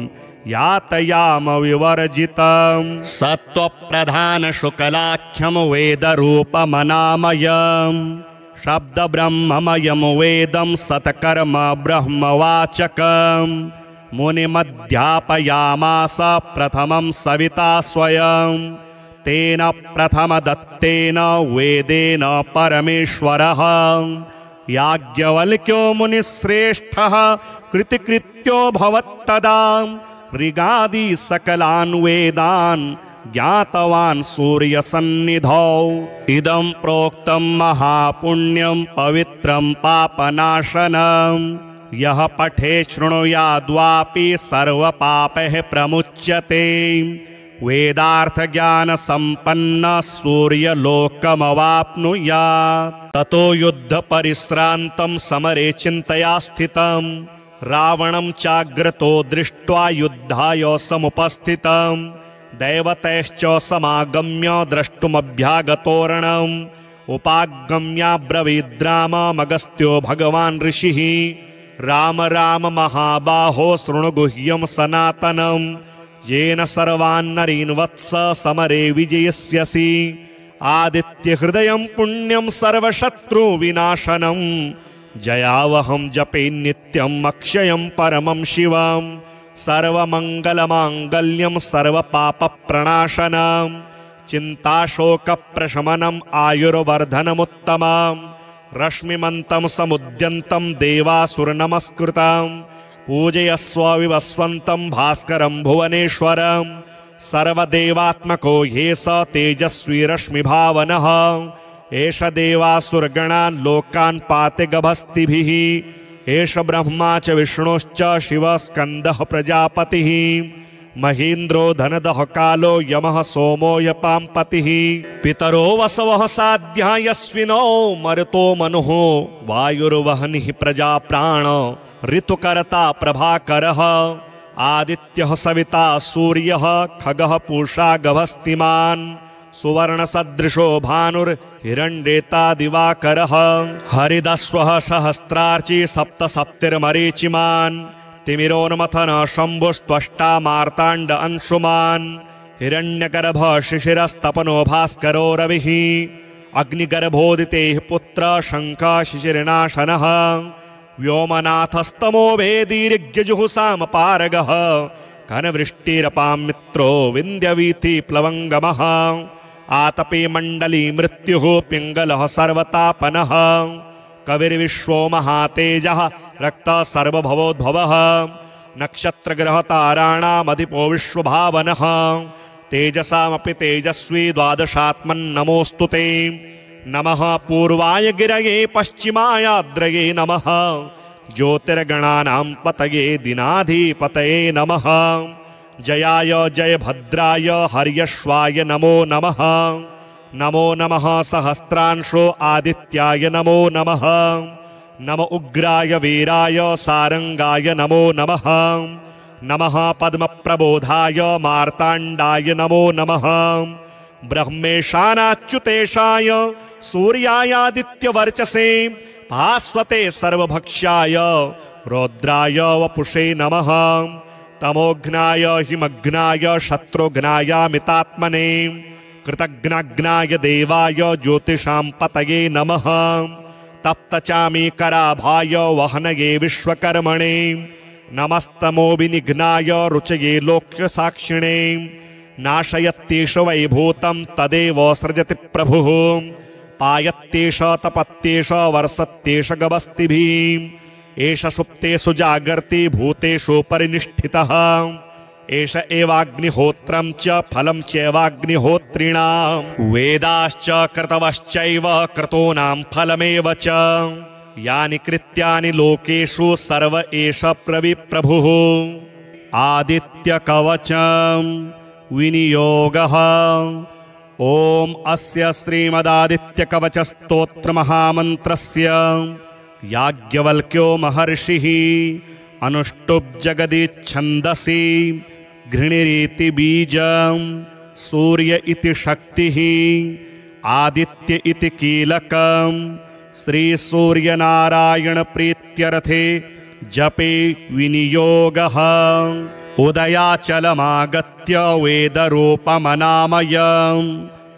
S1: यातयाम विवर्जितं सत्त्वप्रधानशुक्लाख्यं वेदरूपमनामयं शब्दब्रह्ममयं वेदं सत्कर्म ब्रह्मवाचकं मुनिमध्यापयामास प्रथमं सविता स्वयं तेन प्रथमदत्तेन वेदेन परमेश्वरः याज्ञवल्क्यो मुनिश्रेष्ठः कृतिकृत्यो भवत्तदा ऋगादि सकलान् वेदान् ज्ञातवान् सूर्यसन्निधौ इदं प्रोक्तं महापुण्यं पवित्रं पापनाशनं यः पठे शृणुयाद्वापि सर्वपापैः प्रमुच्यते वेदार्थज्ञानसम्पन्नः सूर्यलोकमवाप्नुयात् ततो युद्धपरिश्रान्तं समरे चिन्तया स्थितं रावणं चाग्रतो दृष्ट्वा युद्धाय समुपस्थितं दैवतैश्च समागम्य द्रष्टुमभ्यागतोरणम् उपागम्याब्रवीद्राममगस्त्यो भगवान् ऋषिः राम राम महाबाहो शृणु गुह्यं सनातनं येन सर्वान्नरीन् वत्स समरे विजयस्यसि आदित्यहृदयं पुण्यं सर्वशत्रुविनाशनं जयावहं जपे नित्यम् अक्षयं परमं शिवं सर्वमङ्गलमाङ्गल्यं सर्वपापप्रणाशनं चिन्ताशोकप्रशमनम् आयुर्वर्धनमुत्तमं रश्मिमन्तं समुद्यन्तं देवासुरनमस्कृतं पूजयस्व विवस्वन्तं भास्करं भुवनेश्वरं सर्वदेवात्मको ह्ये स तेजस्वी रश्मिभावनः एष देवासुरगणान् लोकान् पाते गभस्तिभिः एष ब्रह्मा च विष्णुश्च शिवः स्कन्दः प्रजापतिः महीन्द्रो धनदः कालो यमः सोमो यपाम्पतिः पितरो वसवः साध्या यस्विनो मरुतो मनुः वायुर्वह्निः प्रजाप्राण ऋतुकर्ता प्रभाकरः आदित्यः सविता सूर्यः खगः पूषा गभस्तिमान् सुवर्णसदृशो भानुर्हिरण्येता दिवाकरः हरिदस्वः सहस्रार्ची सप्तसप्तिर्मरीचिमान् तिमिरोन्मथन शम्भुस्त्वष्टा मार्ताण्ड अंशुमान् हिरण्यगर्भ शिशिरस्तपनो भास्करो रविः अग्निगर्भोदितेः पुत्र शङ्खः शिशिरनाशनः व्योमनाथस्तमो वेदीर्घ्यजुहुसामपारगः घनवृष्टिरपां मित्रो विन्द्यवीथि प्लवङ्गमः आतपे मण्डली मृत्युः पिङ्गलः सर्वतापनः कविर्विश्वो महातेजः रक्तः सर्वभवोद्भवः नक्षत्रग्रहताराणामधिपो विश्वभावनः तेजसामपि तेजस्वी द्वादशात्मन्नमोऽस्तु ते नमः पूर्वाय गिरये पश्चिमायाद्रये नमः ज्योतिर्गणानां पतये दिनाधिपतये नमः जयाय जयभद्राय हर्यश्वाय नमो नमः नमो नमः सहस्रांशो आदित्याय नमो नमः नमो उग्राय वीराय सारंगाय नमो नमः नमः पद्मप्रबोधाय मार्ताण्डाय नमो नमः ब्रह्मेशानाच्युतेशाय सूर्यायादित्यवर्चसे भास्वते सर्वभक्ष्याय रौद्राय वपुषे नमः तमोघ्नाय हिमघ्नाय शत्रुघ्नायामितात्मने कृतघ्नाग्नाय देवाय ज्योतिषां पतये नमः तप्तचामीकराभाय वहनये विश्वकर्मणे नमस्तमोविनिघ्नाय रुचये लोक्यसाक्षिणे नाशयत्येष वैभूतं तदेव सृजति प्रभुः पायत्येष तपत्येष वर्षत्येष गभस्तिभिः एष सुप्तेषु जागर्ति भूतेषु परिनिष्ठितः एष एवाग्निहोत्रं च फलं चैवाग्निहोत्रिणां वेदाश्च क्रतवश्चैव क्रतूनां फलमेव च यानि कृत्यानि लोकेषु सर्व एष प्रभुः आदित्यकवचं विनियोगः ॐ अस्य श्रीमदादित्यकवचस्तोत्रमहामन्त्रस्य याज्ञवल्क्यो महर्षिः अनुष्टुप् जगदिच्छन्दसि घृणिरीति बीजं सूर्य इति शक्तिः आदित्य इति कीलकं श्रीसूर्यनारायणप्रीत्यर्थे जपे विनियोगः उदयाचलमागत्य वेदरूपमनामयं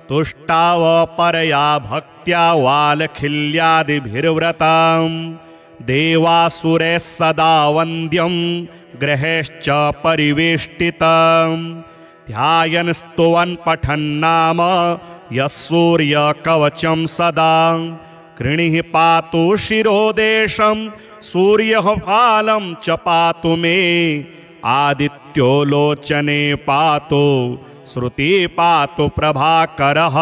S1: तुष्टावपरया भक्त्या वालखिल्यादिभिर्व्रतं देवासुरैः सदा वन्द्यं ग्रहैश्च परिवेष्टितं ध्यायन् स्तुवन् पठन्नाम यः सूर्यकवचं सदा कृणिः पातु शिरोदेशं सूर्यः फालं च पातु मे आदित्यो लोचने पातु श्रुति पातु प्रभाकरः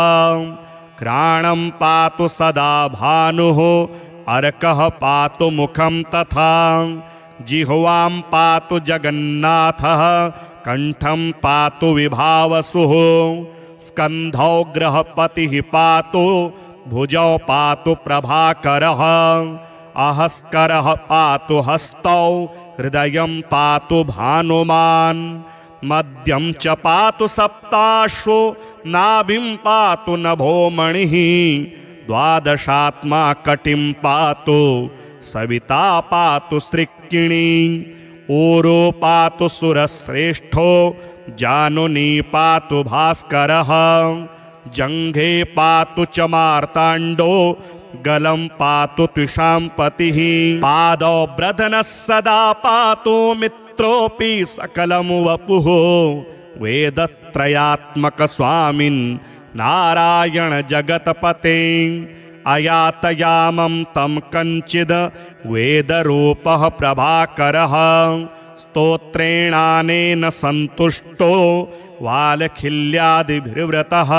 S1: घ्राणं पातु सदा भानुः अर्कः पातु मुखं तथा जिह्वां पातु जगन्नाथः कंठं पातु विभावसुः स्कन्धौ ग्रहपतिः पातु भुजौ पातु प्रभाकरः अहस्करः पातु हस्तौ हृदयं पातु भानुमान् मध्यं च पातु सप्ताश्वो नाभिं पातु नभोमणिः द्वादशात्मा कटिं पातु सविता पातु सृक्किणी ऊरो पातु सुरश्रेष्ठो जानुनी पातु भास्करः जङ्घे पातु च मार्ताण्डो गलं पातु त्विषाम्पतिः पादौ ब्रधनः सदा पातु मित्रोऽपि सकलं वपुः वेदत्रयात्मक स्वामिन् नारायण जगत्पते अयातयामं तं कञ्चिद् वेदरूपः प्रभाकरः स्तोत्रेणानेन सन्तुष्टो वालखिल्यादिभिर्व्रतः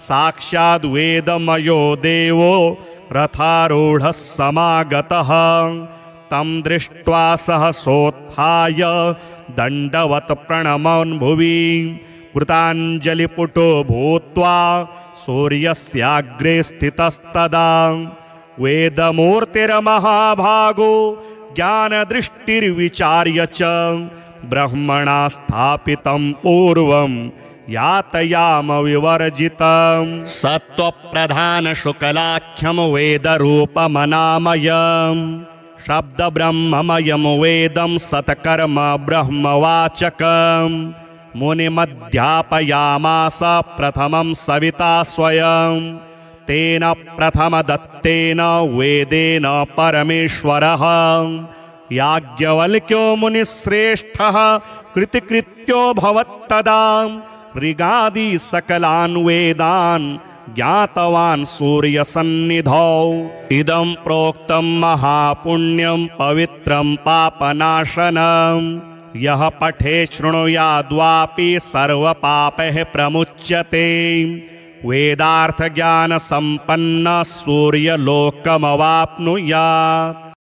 S1: साक्षाद् वेदमयो देवो रथारूढः समागतः तं दृष्ट्वा सहसोत्थाय दण्डवत् प्रणमन् भुवि कृताञ्जलिपुटो भूत्वा सूर्यस्याग्रे स्थितस्तदा वेदमूर्तिर्महाभागो ज्ञानदृष्टिर्विचार्य च ब्रह्मणा स्थापितं पूर्वं यातयाम विवर्जितं सत्त्वप्रधानशुक्लाख्यं वेदरूपमनामयम् शब्दब्रह्ममयं वेदं सत्कर्म ब्रह्मवाचकम् मुनिमध्यापयामास प्रथमं सविता स्वयं तेन प्रथमदत्तेन वेदेन परमेश्वरः याज्ञवल्क्यो मुनिश्रेष्ठः कृतिकृत्यो भवत्तदा ऋगादि सकलान् वेदान् ज्ञातवान् सूर्यसन्निधौ इदं प्रोक्तं महापुण्यं पवित्रं पापनाशनम् यः पठे शृणुयाद्वापि सर्वपापैः प्रमुच्यते वेदार्थज्ञानसम्पन्नः सूर्यलोकमवाप्नुयात्।